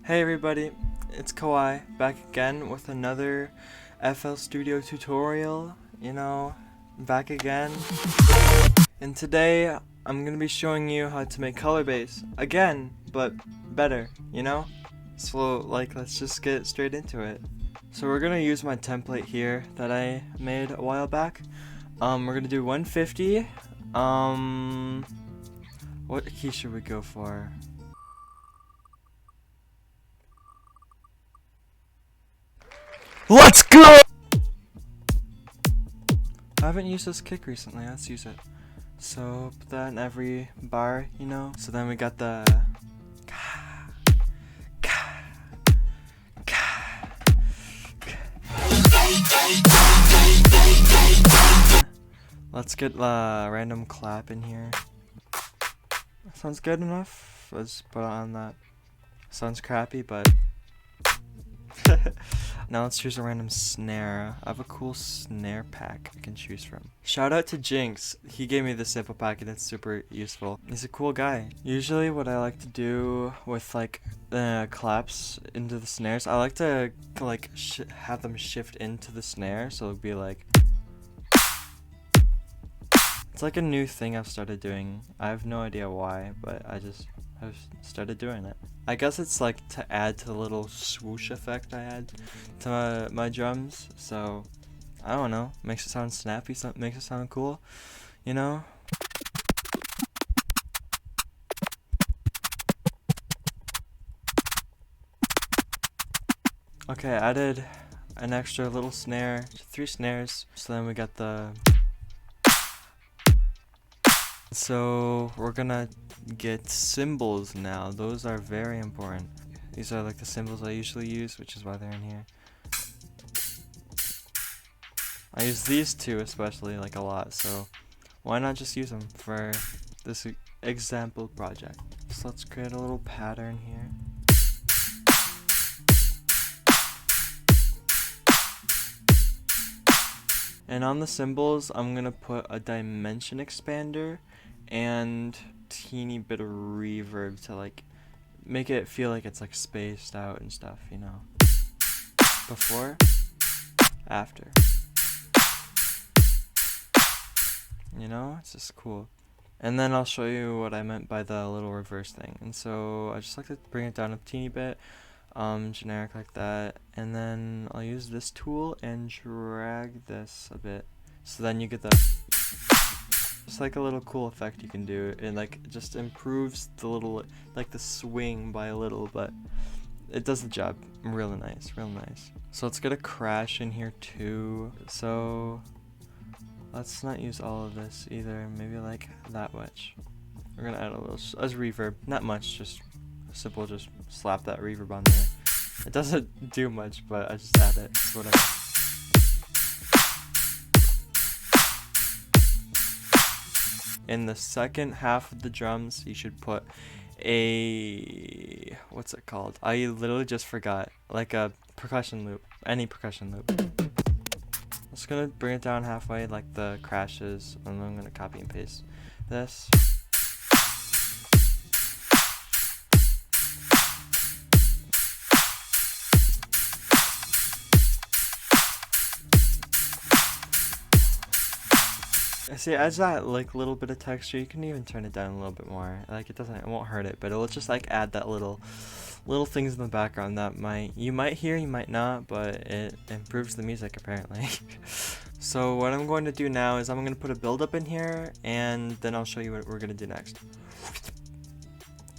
Hey everybody, it's Kowai, back again with another FL Studio tutorial, back again. And today, I'm gonna be showing you how to make color base, again, but better, So, let's just get straight into it. So we're gonna use my template here that I made a while back. We're gonna do 150, what key should we go for? Let's go! I haven't used this kick recently, let's use it. So put that in every bar, So then we got the let's get a random clap in here. Sounds good enough. Let's put on that. Sounds crappy, but now let's choose a random snare. I have a cool snare pack I can choose from. Shout out to Jinx. He gave me this sample pack and it's super useful. He's a cool guy. Usually what I like to do with claps into the snares, I like to have them shift into the snare, so it'll be like, it's like a new thing I've started doing. I have no idea why, but I've started doing it. I guess it's like to add to the little swoosh effect I add to my drums. So, I don't know. Makes it sound snappy, makes it sound cool, Okay, I added an extra little snare, 3 snares. So then we got the... So we're gonna get cymbals now. Those are very important. These are like the cymbals I usually use, which is why they're in here. I use these two especially a lot, so why not just use them for this example project. So let's create a little pattern here. And on the cymbals, I'm gonna put a dimension expander and teeny bit of reverb to make it feel like it's spaced out and stuff, Before, after. It's just cool. And then I'll show you what I meant by the little reverse thing. And so I just like to bring it down a teeny bit, generic like that. And then I'll use this tool and drag this a bit. So then you get the... It's like a little cool effect you can do. It just improves the little, the swing by a little, but it does the job really nice, real nice. So let's get a crash in here too. So let's not use all of this either, maybe that much. We're gonna add a little as reverb, not much, just simple, just slap that reverb on there. It doesn't do much, but I just add it, it's whatever. In the second half of the drums, you should put a... what's it called? I literally just forgot. Like a percussion loop. Any percussion loop. I'm just gonna bring it down halfway like the crashes, and then I'm gonna copy and paste this. See, it adds that little bit of texture. You can even turn it down a little bit more. It won't hurt it, but it'll just add that little things in the background that you might hear, you might not, but it improves the music apparently. So what I'm going to do now is I'm going to put a build up in here, and then I'll show you what we're going to do next.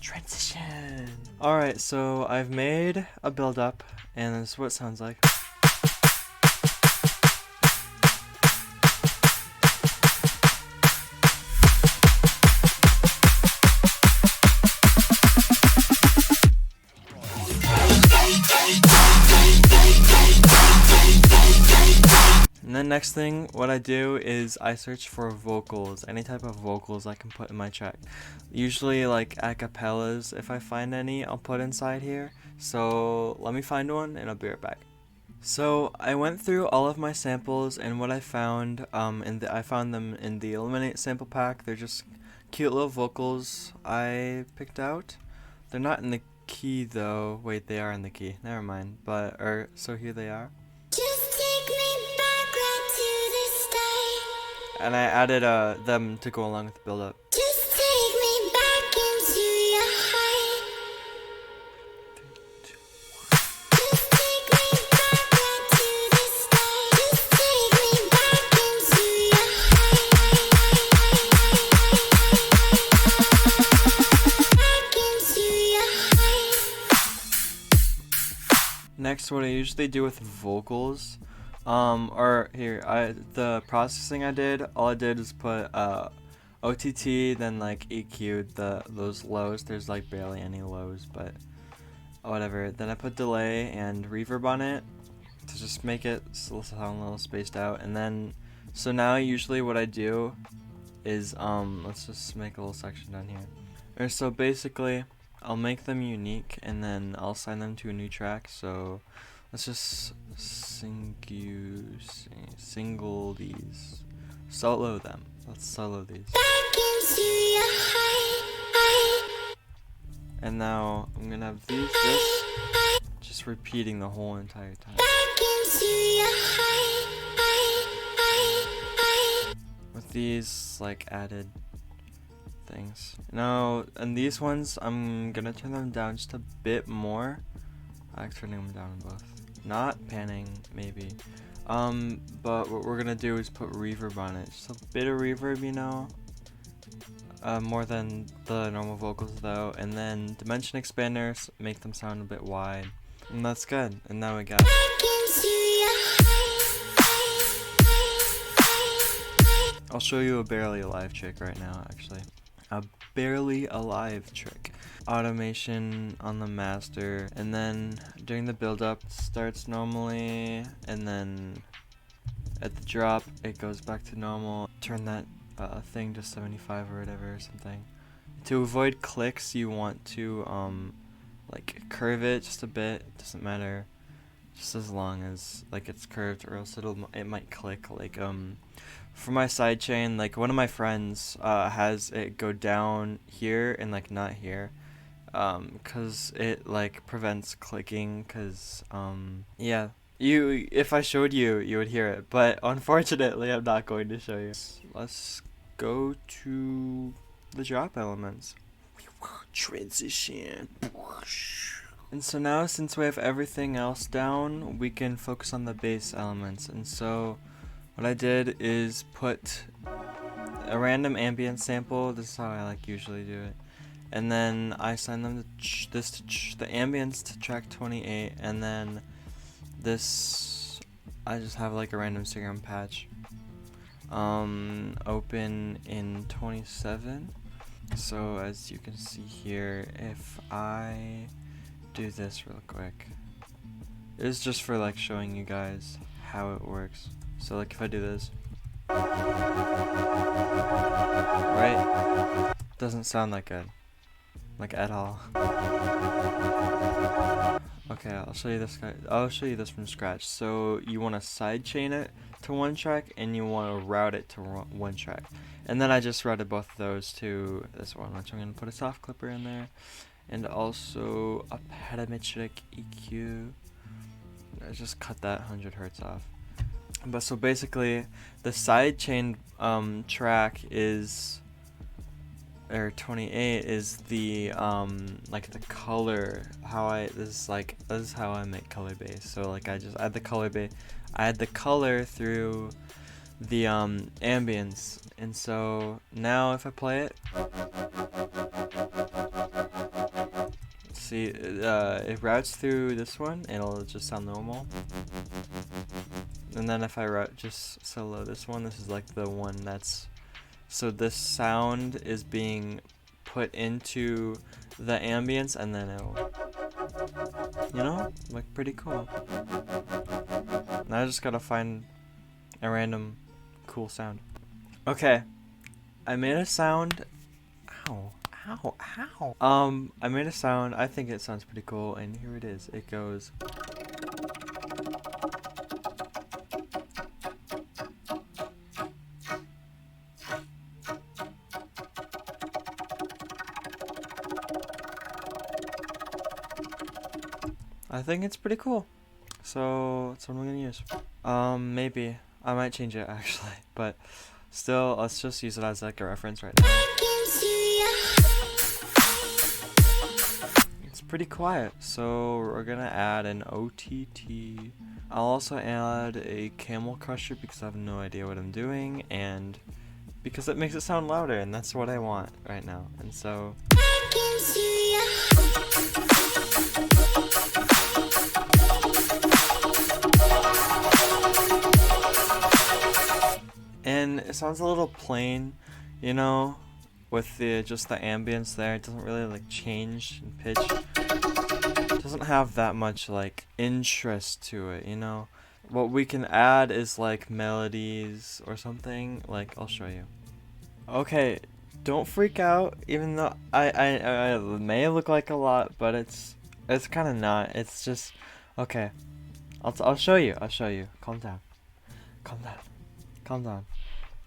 Transition. Alright, so I've made a build up, and this is what it sounds like. And then next thing, what I do is I search for vocals, any type of vocals I can put in my track. Usually acapellas, if I find any, I'll put inside here. So let me find one and I'll be right back. So I went through all of my samples, and what I found, I found them in the Eliminate sample pack. They're just cute little vocals I picked out. They're not in the key though. Wait, they are in the key. Never mind. But so here they are. Just take me back right to the start. And I added them to go along with the build up. Just take me back into your heart. Just take me back right to the start. Just take me back into your heart. Back into your heart. Next, what I usually do with vocals, or here, the processing I did, all I did is put OTT, then like EQ'd those lows. There's like barely any lows, but whatever. Then I put delay and reverb on it to just make it sound a little spaced out. And then, so now usually what I do is let's just make a little section down here. Or so basically, I'll make them unique and then I'll assign them to a new track. So let's just single these, solo them. Let's solo these. Back into your heart. And now I'm gonna have this, just repeating the whole entire time. Back into your heart. With these like added things. Now, and these ones, I'm gonna turn them down just a bit more. I like turning them down in both. Not panning, maybe. But what we're gonna do is put reverb on it. Just a bit of reverb, you know. More than the normal vocals though. And then dimension expanders, make them sound a bit wide. And that's good. And now we got Back into your heart. I'll show you a barely alive trick right now, actually. A barely alive trick. Automation on the master, and then during the build up starts normally, and then at the drop it goes back to normal. Turn that thing to 75 or whatever or something. To avoid clicks, you want to like curve it just a bit. It doesn't matter, just as long as like it's curved, or else it might click. Like for my sidechain, like one of my friends has it go down here and like not here, cause it like prevents clicking. Cause yeah, if I showed you, you would hear it, but unfortunately, I'm not going to show you. Let's go to the drop elements. Transition. And so now, since we have everything else down, we can focus on the bass elements. And so what I did is put a random ambient sample. This is how I like usually do it. And then I assign them to the ambience to track 28, and then this I just have like a random Instagram patch open in 27. So as you can see here, if I do this real quick, it's just for like showing you guys how it works. So like if I do this, right, doesn't sound that good, like at all. Okay, I'll show you this guy. I'll show you this from scratch. So you want to sidechain it to one track, and you want to route it to one track. And then I just routed both of those to this one, which I'm going to put a soft clipper in there, and also a parametric EQ. I just cut that 100 Hertz off. But so basically, the sidechain track is, or 28 is the like the color. This is how I make color base. So like I just add the color base. I add the color through the ambience, and so now if I play it, see it routes through this one, it'll just sound normal. And then if I route just solo this one, this is like the one that's, so this sound is being put into the ambience, and then it'll, you know, like pretty cool. Now I just gotta find a random cool sound. Okay, I made a sound. Ow, ow, ow. I made a sound. I think it sounds pretty cool, and here it is. It goes. I think it's pretty cool. So that's what I'm gonna use. Maybe I might change it actually, but still, let's just use it as like a reference right now. It's pretty quiet, so we're gonna add an OTT. I'll also add a camel crusher because I have no idea what I'm doing, and because it makes it sound louder, and that's what I want right now. And so and it sounds a little plain, you know, with the just the ambience there. It doesn't really like change in pitch. It doesn't have that much like interest to it, you know. What we can add is like melodies or something. Like I'll show you. Okay, don't freak out. Even though I may look like a lot, but it's kind of not. It's just okay. I'll show you. I'll show you. Calm down. Calm down. Calm down.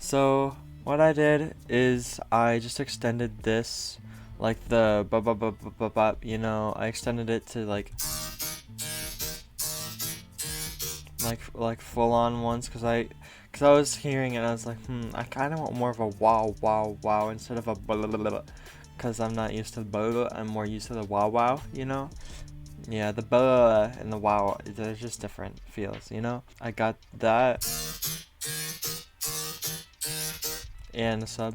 So what I did is I just extended this, like the ba ba ba ba ba ba, you know, I extended it to like full on ones because I was hearing it and I was like, I kind of want more of a wow wow wow instead of a blah blah blah, because I'm not used to the blah, I'm more used to the wow wow, you know. Yeah, the blah and the wow, they're just different feels, you know. I got that and the sub.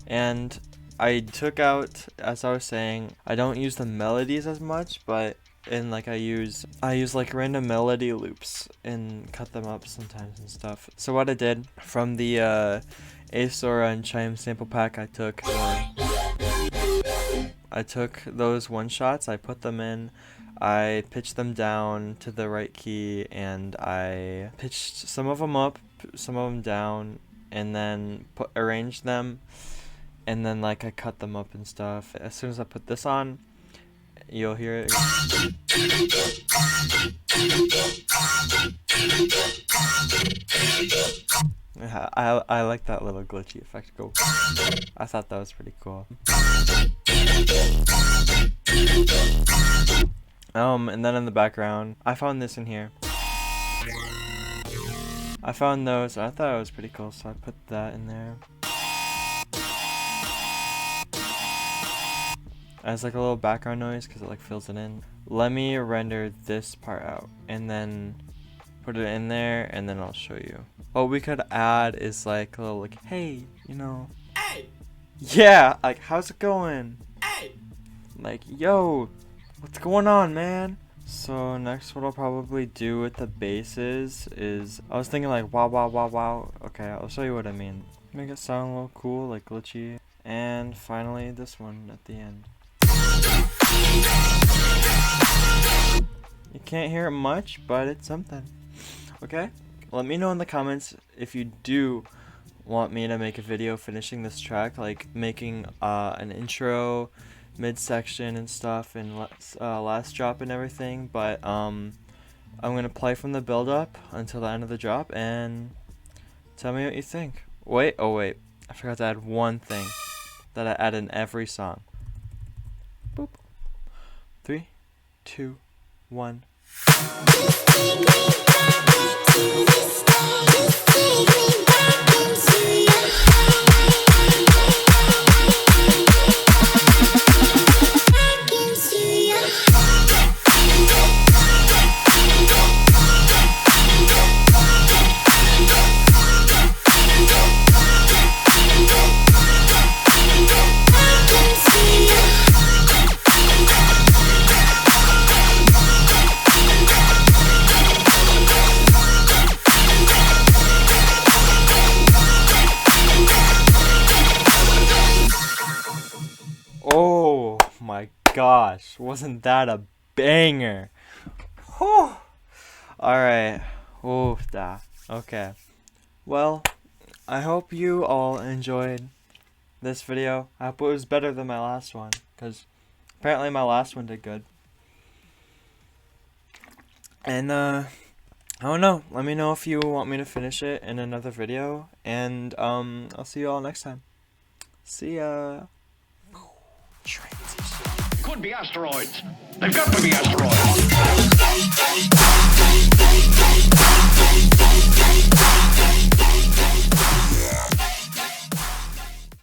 And I took out, as I was saying, I don't use the melodies as much, but like I use like random melody loops and cut them up sometimes and stuff. So what I did from the Asora and Chime sample pack, I took those one shots, I put them in, I pitched them down to the right key, and I pitched some of them up, some of them down, and then arranged them, and then like I cut them up and stuff. As soon as I put this on, you'll hear it. I like that little glitchy effect. Go. I thought that was pretty cool. And then in the background, I found this in here. I found those. I thought it was pretty cool, so I put that in there. As like a little background noise because it like fills it in. Let me render this part out and then put it in there, and then I'll show you. What we could add is like a little like, hey, you know, hey, yeah, like how's it going? Hey, like yo, what's going on, man? So next, what I'll probably do with the basses is I was thinking like wow wow wow wow. Okay, I'll show you what I mean. Make it sound a little cool, like glitchy. And finally this one at the end. You can't hear it much, but it's something. Okay? Let me know in the comments if you do want me to make a video finishing this track, like making an intro, midsection and stuff, and last drop and everything. But I'm gonna play from the build up until the end of the drop and tell me what you think. Wait, oh wait, I forgot to add one thing that I add in every song. Boop. 3, 2, 1. Oh my gosh, wasn't that a banger? Whew. Alright, oh, da. Okay. Well, I hope you all enjoyed this video. I hope it was better than my last one, because apparently my last one did good. And, I don't know. Let me know if you want me to finish it in another video, and, I'll see you all next time. See ya! Transition. could be asteroids. They've got to be asteroids.